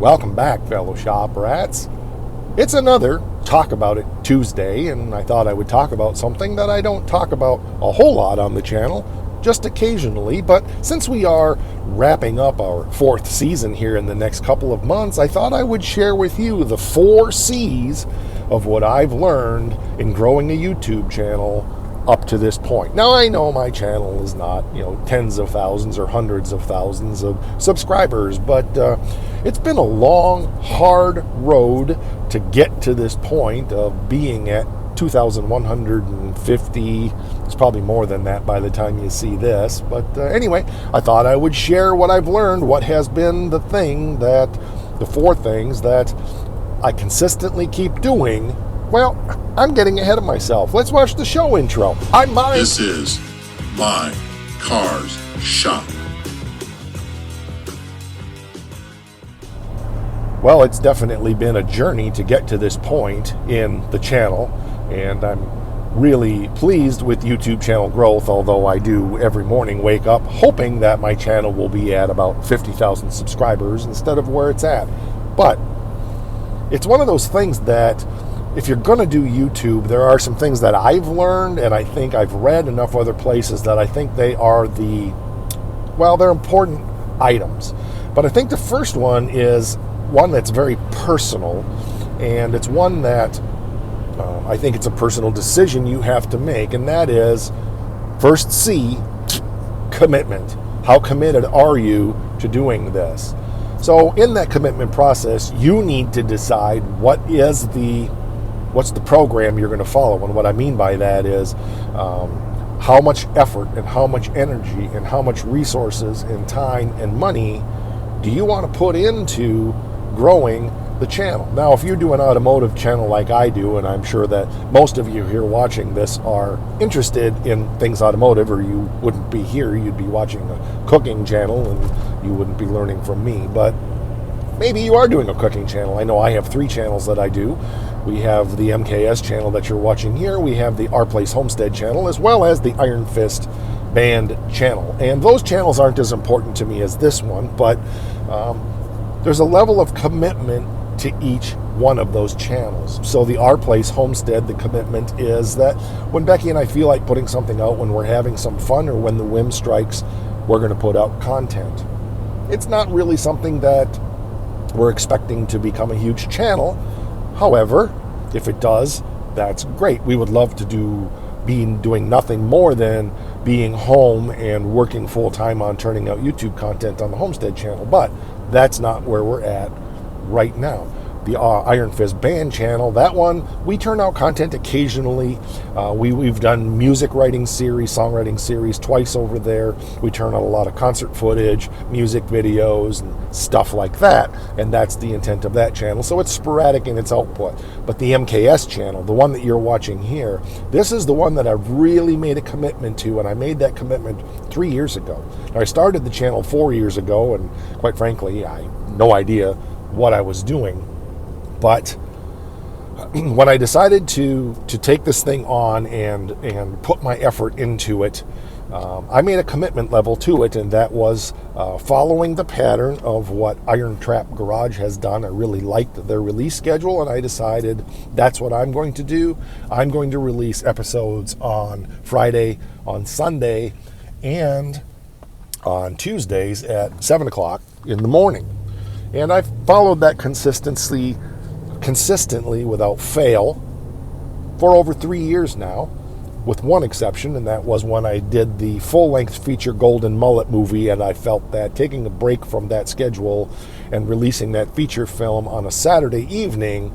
Welcome back, fellow shop rats. It's another Talk About It Tuesday, and I thought I would talk about something that I don't talk about a whole lot on the channel, just occasionally. But since we are wrapping up our 4th season here in the next couple of months, I thought I would share with you the 4 C's of what I've learned in growing a YouTube channel up to this point. Now, I know my channel is not, tens of thousands or hundreds of thousands of subscribers, but it's been a long, hard road to get to this point of being at 2,150. It's probably more than that by the time you see this. But anyway, I thought I would share what I've learned, what has been the 4 things that I consistently keep doing. Well, I'm getting ahead of myself. Let's watch the show intro. I'm Mike. This is My Cars Shop. Well, it's definitely been a journey to get to this point in the channel, and I'm really pleased with YouTube channel growth, although I do every morning wake up hoping that my channel will be at about 50,000 subscribers instead of where it's at. But it's one of those things that if you're going to do YouTube, there are some things that I've learned, and I think I've read enough other places that I think they are they're important items. But I think the first one is one that's very personal, and it's one that I think it's a personal decision you have to make, and that is, first C, commitment. How committed are you to doing this? So in that commitment process, you need to decide what's the program you're going to follow. And what I mean by that is how much effort and how much energy and how much resources and time and money do you want to put into growing the channel. Now, if you do an automotive channel like I do, and I'm sure that most of you here watching this are interested in things automotive, or you wouldn't be here, you'd be watching a cooking channel and you wouldn't be learning from me. But maybe you are doing a cooking channel. I know I have 3 channels that I do. We have the MKS channel that you're watching here. We have the Our Place Homestead channel, as well as the Iron Fist Band channel. And those channels aren't as important to me as this one, but there's a level of commitment to each one of those channels. So the Our Place Homestead, the commitment is that when Becky and I feel like putting something out, when we're having some fun, or when the whim strikes, we're going to put out content. It's not really something that we're expecting to become a huge channel. However, if it does, that's great. We would love to be doing nothing more than being home and working full time on turning out YouTube content on the Homestead channel. But that's not where we're at right now. The Iron Fist Band channel, that one, we turn out content occasionally. We've done music writing series, songwriting series twice over there. We turn out a lot of concert footage, music videos, and stuff like that. And that's the intent of that channel. So it's sporadic in its output. But the MKS channel, the one that you're watching here, this is the one that I've really made a commitment to. And I made that commitment 3 years ago. Now, I started the channel 4 years ago, and quite frankly, I had no idea what I was doing. But when I decided to take this thing on and put my effort into it, I made a commitment level to it, and that was following the pattern of what Iron Trap Garage has done. I really liked their release schedule, and I decided that's what I'm going to do. I'm going to release episodes on Friday, on Sunday, and on Tuesdays at 7 o'clock in the morning. And I've followed that consistently without fail for over 3 years now, with one exception, and that was when I did the full-length feature Golden Mullet movie, and I felt that taking a break from that schedule and releasing that feature film on a Saturday evening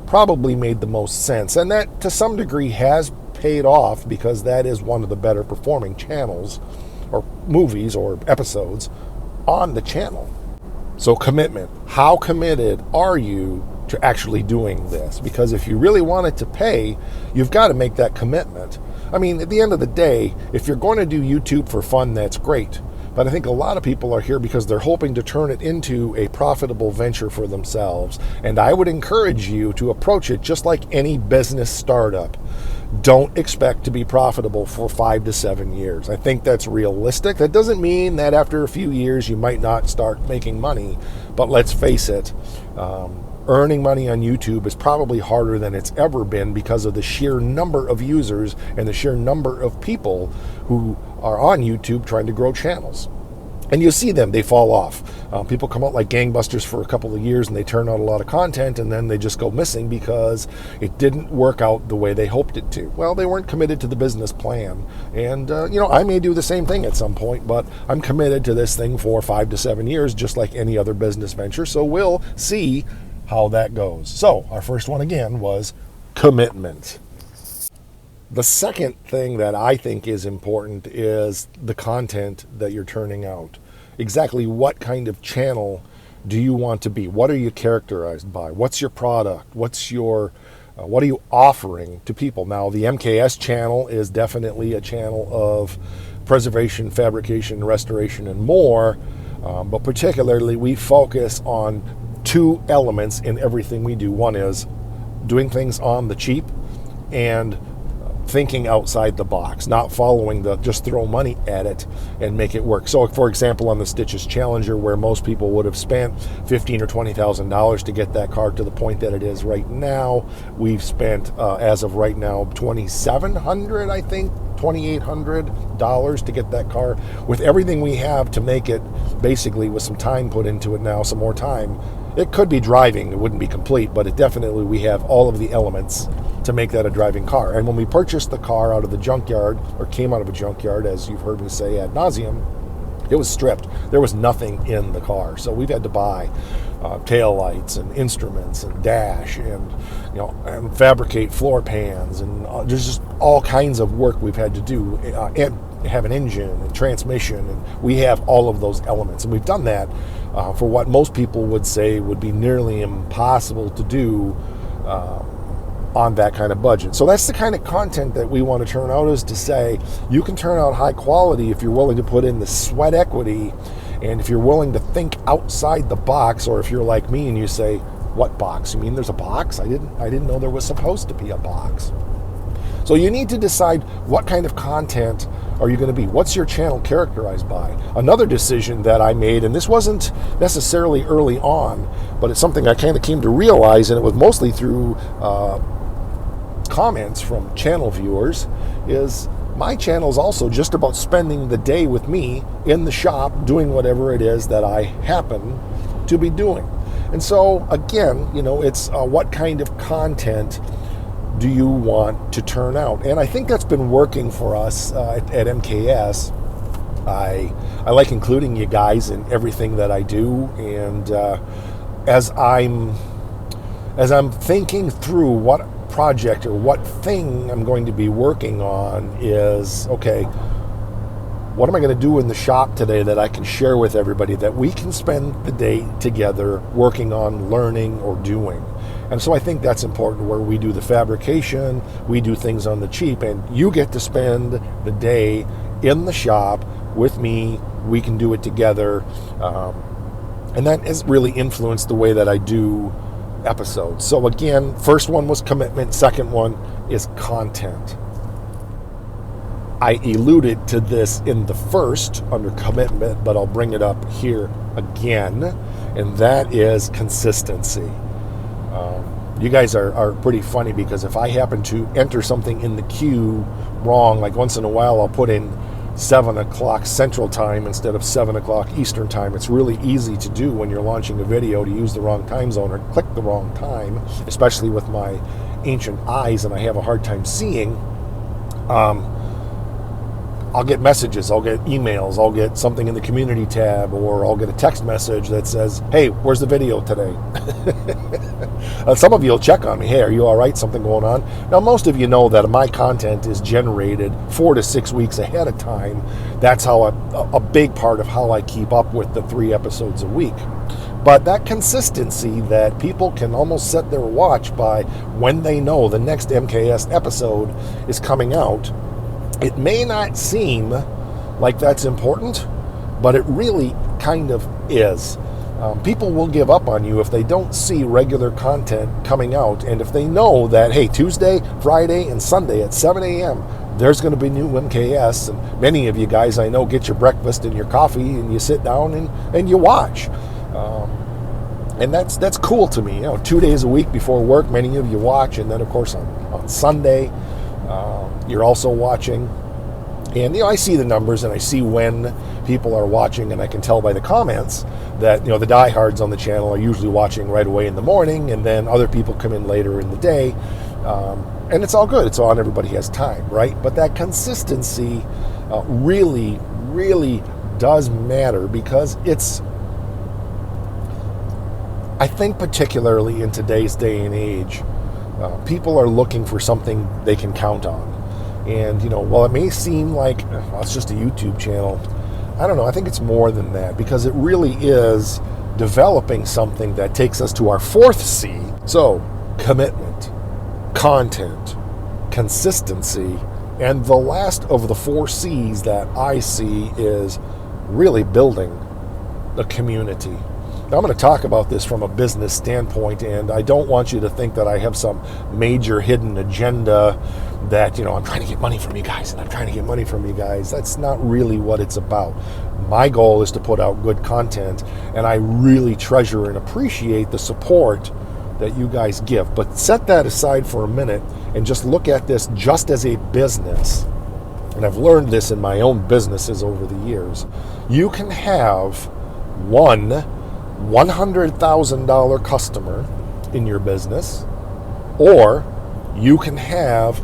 probably made the most sense. And that, to some degree, has paid off, because that is one of the better performing channels, or movies, or episodes on the channel. So commitment. How committed are you to actually doing this? Because if you really want it to pay, you've got to make that commitment. I mean, at the end of the day, if you're going to do YouTube for fun, that's great. But I think a lot of people are here because they're hoping to turn it into a profitable venture for themselves. And I would encourage you to approach it just like any business startup. Don't expect to be profitable for 5 to 7 years. I think that's realistic. That doesn't mean that after a few years you might not start making money. But let's face it, earning money on YouTube is probably harder than it's ever been because of the sheer number of users and the sheer number of people who are on YouTube trying to grow channels. And you see them, they fall off. People come out like gangbusters for a couple of years and they turn out a lot of content and then they just go missing because it didn't work out the way they hoped it to. Well, they weren't committed to the business plan. And, I may do the same thing at some point, but I'm committed to this thing for 5 to 7 years, just like any other business venture. So we'll see how that goes. So our first one again was commitment. The second thing that I think is important is the content that you're turning out. Exactly what kind of channel do you want to be? What are you characterized by? What's your product? What are you offering to people? Now, the MKS channel is definitely a channel of preservation, fabrication, restoration, and more. But particularly, we focus on 2 elements in everything we do. One is doing things on the cheap and thinking outside the box, not following the just throw money at it and make it work. So, for example, on the Stitches Challenger, where most people would have spent $15,000 or $20,000 to get that car to the point that it is right now, we've spent, as of right now, $2,700, I think, $2,800 to get that car. With everything we have to make it, basically, with some time put into it now, some more time, it could be driving. It wouldn't be complete, but we have all of the elements to make that a driving car. And when we purchased the car out of the junkyard, or came out of a junkyard, as you've heard me say ad nauseum, it was stripped. There was nothing in the car. So we've had to buy tail lights and instruments and dash and fabricate floor pans. And there's just all kinds of work we've had to do. And have an engine and transmission, and we have all of those elements. And we've done that for what most people would say would be nearly impossible to do on that kind of budget. So that's the kind of content that we want to turn out, is to say you can turn out high quality if you're willing to put in the sweat equity, and if you're willing to think outside the box. Or if you're like me and you say, what box? You mean there's a box? I didn't know there was supposed to be a box. So you need to decide what kind of content are you going to be? What's your channel characterized by? Another decision that I made, and this wasn't necessarily early on, but it's something I kind of came to realize, and it was mostly through comments from channel viewers, is my channel is also just about spending the day with me in the shop doing whatever it is that I happen to be doing. And so again, it's what kind of content do you want to turn out? And I think that's been working for us at MKS. I like including you guys in everything that I do, and as I'm thinking through what project or what thing I'm going to be working on, is okay, what am I going to do in the shop today that I can share with everybody, that we can spend the day together working on, learning, or doing. And so I think that's important, where we do the fabrication, we do things on the cheap, and you get to spend the day in the shop with me. We can do it together. And that has really influenced the way that I do episodes. So again, first one was commitment. Second one is content. I alluded to this in the first under commitment, but I'll bring it up here again, and that is consistency. You guys are pretty funny, because if I happen to enter something in the queue wrong, like once in a while I'll put in 7 o'clock Central Time instead of 7 o'clock Eastern Time. It's really easy to do when you're launching a video to use the wrong time zone or click the wrong time, especially with my ancient eyes and I have a hard time seeing. I'll get messages, I'll get emails, I'll get something in the community tab, or I'll get a text message that says, hey, where's the video today? Some of you will check on me. Hey, are you all right? Something going on? Now, most of you know that my content is generated 4 to 6 weeks ahead of time. That's how a big part of how I keep up with the 3 episodes a week. But that consistency that people can almost set their watch by when they know the next MKS episode is coming out, it may not seem like that's important, but it really kind of is. People will give up on you if they don't see regular content coming out, and if they know that, hey, Tuesday, Friday, and Sunday at 7 a.m., there's going to be new MKS, and many of you guys I know get your breakfast and your coffee, and you sit down and you watch. And that's cool to me. 2 days a week before work, many of you watch, and then, of course, on Sunday, you're also watching. And, I see the numbers, and I see when people are watching, and I can tell by the comments that, the diehards on the channel are usually watching right away in the morning, and then other people come in later in the day. And it's all good. It's on. Everybody has time, right? But that consistency really, really does matter, because I think particularly in today's day and age, people are looking for something they can count on. And, while it may seem like it's just a YouTube channel, I don't know. I think it's more than that, because it really is developing something that takes us to our fourth C. So, commitment, content, consistency, and the last of the 4 C's that I see is really building a community. Now, I'm going to talk about this from a business standpoint, and I don't want you to think that I have some major hidden agenda that, I'm trying to get money from you guys, and I'm trying to get money from you guys. That's not really what it's about. My goal is to put out good content, and I really treasure and appreciate the support that you guys give. But set that aside for a minute and just look at this just as a business. And I've learned this in my own businesses over the years. You can have one $100,000 customer in your business, or you can have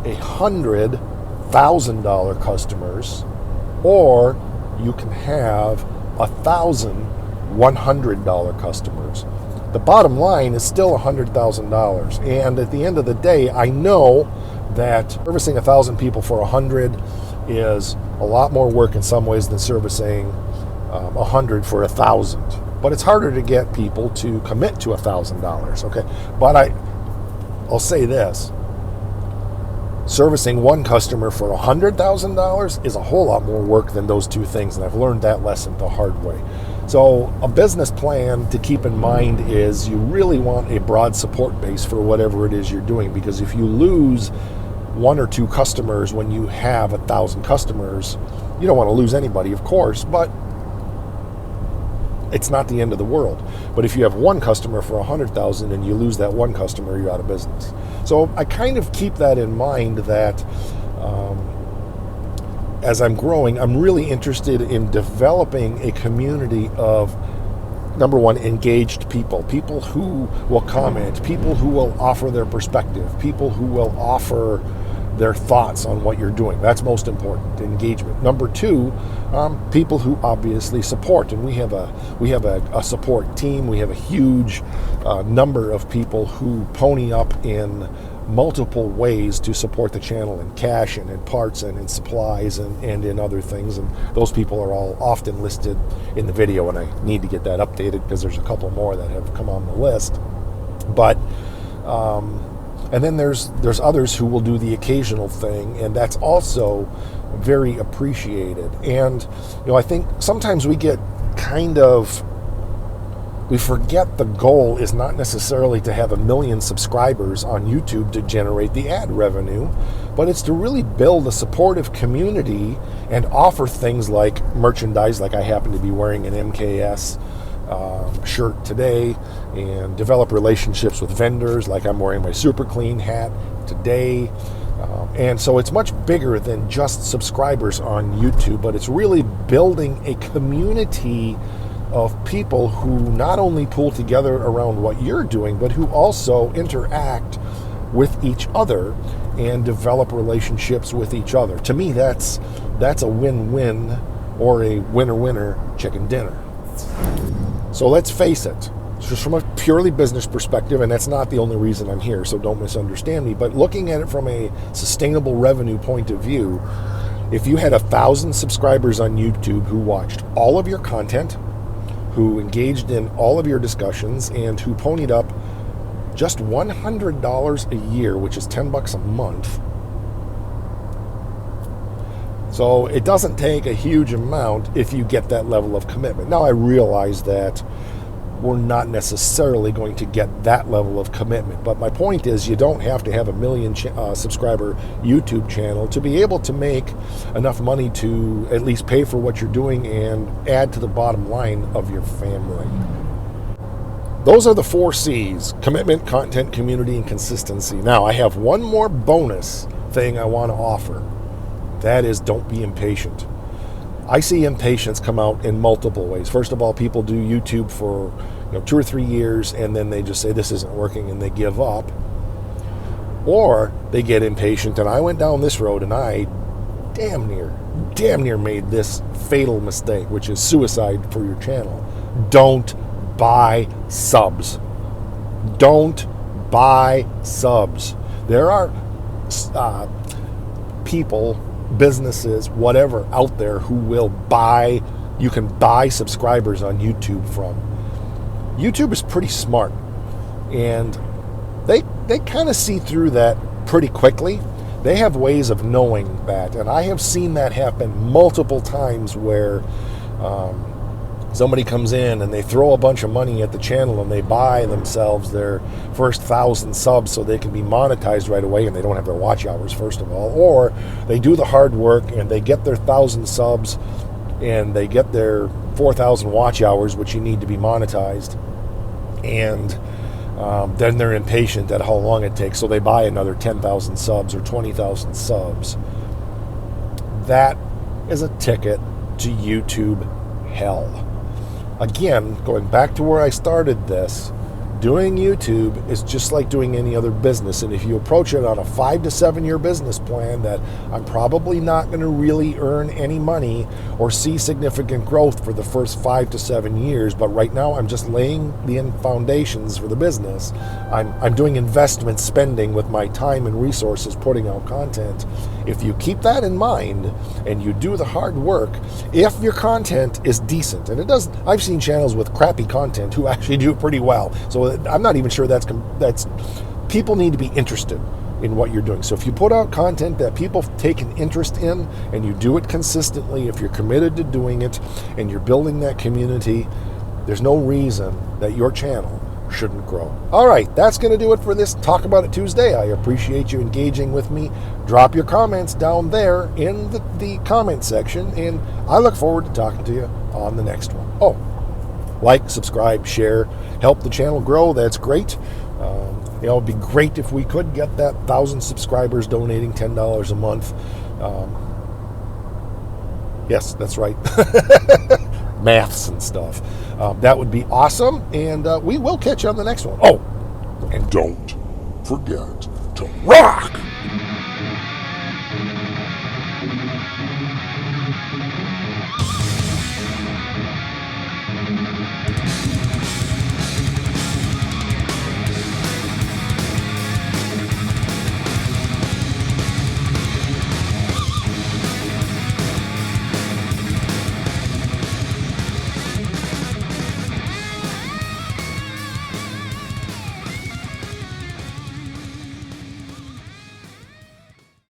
$100,000 customers, or you can have 1,000 $100 customers. The bottom line is still $100,000. And at the end of the day, I know that servicing 1,000 people for 100 is a lot more work in some ways than servicing 100 for 1,000. But it's harder to get people to commit to $1,000. Okay, but I'll say this: servicing one customer for $100,000 is a whole lot more work than those two things, and I've learned that lesson the hard way. So a business plan to keep in mind is you really want a broad support base for whatever it is you're doing, because if you lose 1 or 2 customers when you have 1,000 customers, you don't want to lose anybody, of course, but it's not the end of the world. But if you have one customer for 100,000 and you lose that one customer, you're out of business. So I kind of keep that in mind, that as I'm growing, I'm really interested in developing a community of, number one, engaged people who will comment, people who will offer their perspective, people who will offer their thoughts on what you're doing. That's most important, engagement. Number 2, people who obviously support, and we have a support team. We have a huge number of people who pony up in multiple ways to support the channel, in cash and in parts and in supplies and in other things, and those people are all often listed in the video, and I need to get that updated because there's a couple more that have come on the list. But and then there's others who will do the occasional thing, and that's also very appreciated. And I think sometimes we forget the goal is not necessarily to have 1 million subscribers on YouTube to generate the ad revenue, but it's to really build a supportive community and offer things like merchandise, like I happen to be wearing an MKS shirt today, and develop relationships with vendors, like I'm wearing my Super Clean hat today. And so it's much bigger than just subscribers on YouTube, but it's really building a community of people who not only pull together around what you're doing, but who also interact with each other and develop relationships with each other. To me, that's a win-win, or a winner-winner chicken dinner. So let's face it, just from a purely business perspective, and that's not the only reason I'm here, so don't misunderstand me, but looking at it from a sustainable revenue point of view, if you had 1,000 subscribers on YouTube who watched all of your content, who engaged in all of your discussions, and who ponied up just $100 a year, which is $10 a month. So So it doesn't take a huge amount if you get that level of commitment. Now, I realize that we're not necessarily going to get that level of commitment. But my point is, you don't have to have a million subscriber YouTube channel to be able to make enough money to at least pay for what you're doing and add to the bottom line of your family. Those are the 4 C's: commitment, content, community, and consistency. Now, I have one more bonus thing I want to offer. That is, don't be impatient. I see impatience come out in multiple ways. First of all, people do YouTube for 2 or 3 years, and then they just say this isn't working and they give up. Or they get impatient, and I went down this road and I damn near made this fatal mistake, which is suicide for your channel. Don't buy subs. Don't buy subs. There are people, businesses, whatever out there who will buy, you can buy subscribers on YouTube from. YouTube is pretty smart, and they kind of see through that pretty quickly. They have ways of knowing that, and I have seen that happen multiple times where somebody comes in and they throw a bunch of money at the channel and they buy themselves their first 1,000 subs so they can be monetized right away, and they don't have their watch hours, first of all. Or they do the hard work and they get their 1,000 subs and they get their 4,000 watch hours, which you need to be monetized. And then they're impatient at how long it takes, so they buy another 10,000 subs or 20,000 subs. That is a ticket to YouTube hell. Again, going back to where I started this, doing YouTube is just like doing any other business. And if you approach it on a 5 to 7 year business plan that I'm probably not going to really earn any money or see significant growth for the first 5 to 7 years, but right now I'm just laying the foundations for the business. I'm doing investment spending with my time and resources putting out content. If you keep that in mind and you do the hard work, if your content is decent, and it does, I've seen channels with crappy content who actually do pretty well. So I'm not even sure that's people need to be interested in what you're doing. So if you put out content that people take an interest in and you do it consistently, if you're committed to doing it and you're building that community, there's no reason that your channel shouldn't grow. All right, that's going to do it for this Talk About It Tuesday. I appreciate you engaging with me. Drop your comments down there in the comment section, and I look forward to talking to you on the next one. Oh, like, subscribe, share, help the channel grow. That's great. It would be great if we could get that 1,000 subscribers donating $10 a month. Yes, that's right. Maths and stuff. That would be awesome, and we will catch you on the next one. Oh, and Don't forget to rock!